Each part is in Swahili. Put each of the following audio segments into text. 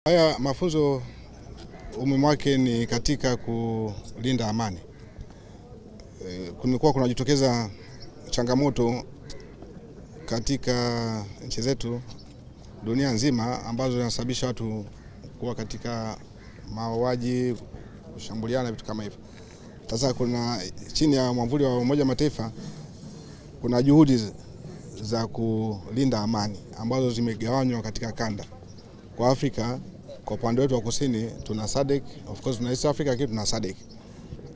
Haya mafunzo umuhimu wake ni katika kulinda amani. Kumekuwa kunajitokeza changamoto katika nchi zetu dunia nzima ambazo zinasababisha watu kuwa katika mauaji, kushambuliana, vitu kama hivyo. Sasa kuna chini ya mwamvuli wa Umoja wa Mataifa kuna juhudi za kulinda amani ambazo zimegawanywa katika kanda. Kwa Afrika, kwa upande wetu wa kusini tuna SADC, of course tuna East Africa, lakini tuna SADC.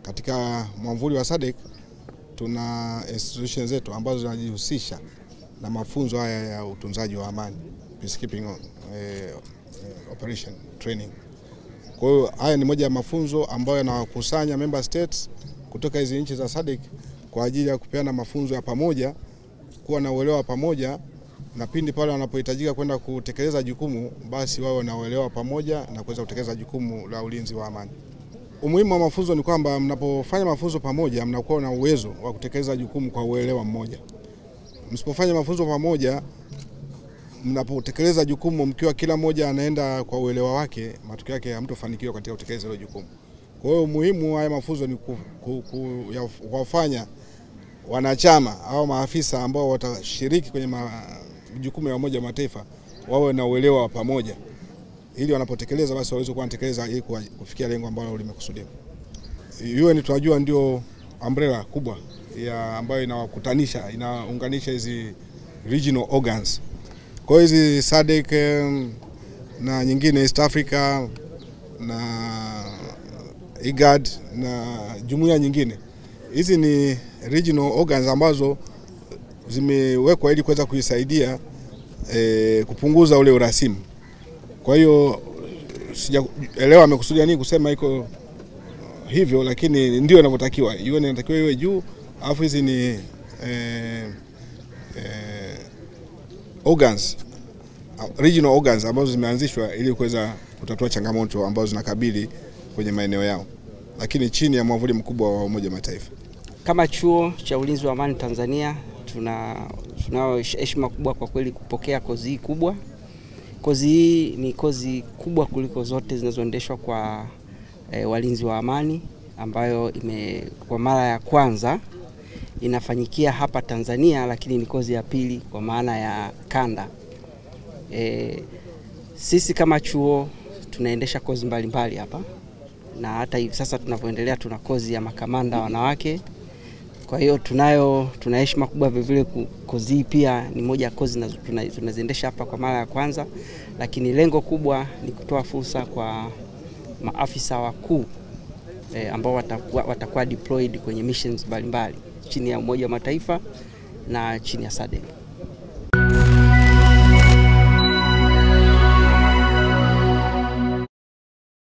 Katika mwamvuli wa SADC tuna institutions zetu ambazo zinajihusisha na mafunzo haya ya utunzaji wa amani, peacekeeping operation training. Kwa hiyo haya ni moja ya mafunzo ambayo yanawakusanya member states kutoka hizo nchi za SADC kwa ajili ya kupeana mafunzo ya pamoja, kuwa na uelewa pamoja, na pindi pale wanapohitajika kwenda kutekeleza jukumu basi wao na uelewa pamoja na kuweza kutekeleza jukumu la ulinzi wa amani. Umuhimu wa mafunzo ni kwamba mnapofanya mafunzo pamoja mnakuwa na uwezo wa kutekeleza jukumu kwa uelewa mmoja. Msipofanya mafunzo pamoja, mnapotekeleza jukumu mkiwa kila mmoja anaenda kwa uelewa wake, matokeo yake hamtofanikiwa katika kutekeleza hilo jukumu. Kwa hiyo umuhimu wa haya mafunzo ni kuwafanya wanachama au maafisa ambao watashiriki kwenye jukumu ya Umoja wa Mataifa wawe na uelewa wa pamoja, ili wanapotekeleza basi waweze kutekeleza ili kufikia lengo ambalo limekusudiwa. UN tunajua ndio umbrella kubwa ya ambayo inawakutanisha, inaunganisha hizi regional organs. Kwa hizi SADC na nyingine East Africa na IGAD na jumuiya nyingine. Hizi ni regional organs ambazo zimewekwa ili kuweza kuisaidia kupunguza ule urasimu. Kwa hiyo sijaelewa amekusudia nini kusema iko hivyo, lakini ndio inavyotakiwa. UN inatakiwa iwe juu, alafu hizi ni organs, regional organs ambazo zimeanzishwa ili kuweza kutatua changamoto ambazo zinakabili kwenye maeneo yao, lakini chini ya mwavuli mkubwa wa Umoja wa Mataifa. Kama chuo cha ulinzi wa amani Tanzania tunao heshima kubwa kwa kweli kupokea kozi hii kubwa. Kozi hii ni kozi kubwa kuliko zote zinazoendeshwa kwa walinzi wa amani, ambayo kwa mara ya kwanza inafanyikia hapa Tanzania, lakini ni kozi ya pili kwa maana ya kanda. Sisi kama chuo tunaendesha kozi mbalimbali hapa, na hata hivi sasa tunavyoendelea tuna kozi ya makamanda wanawake. Kwa hiyo tuna heshima kubwa vile kozi hii pia ni moja ya kozi tunaziendesha hapa kwa mara ya kwanza, lakini lengo kubwa ni kutoa fursa kwa maafisa wakuu ambao watakuwa deployed kwenye missions mbalimbali chini ya Umoja wa Mataifa na chini ya SADC.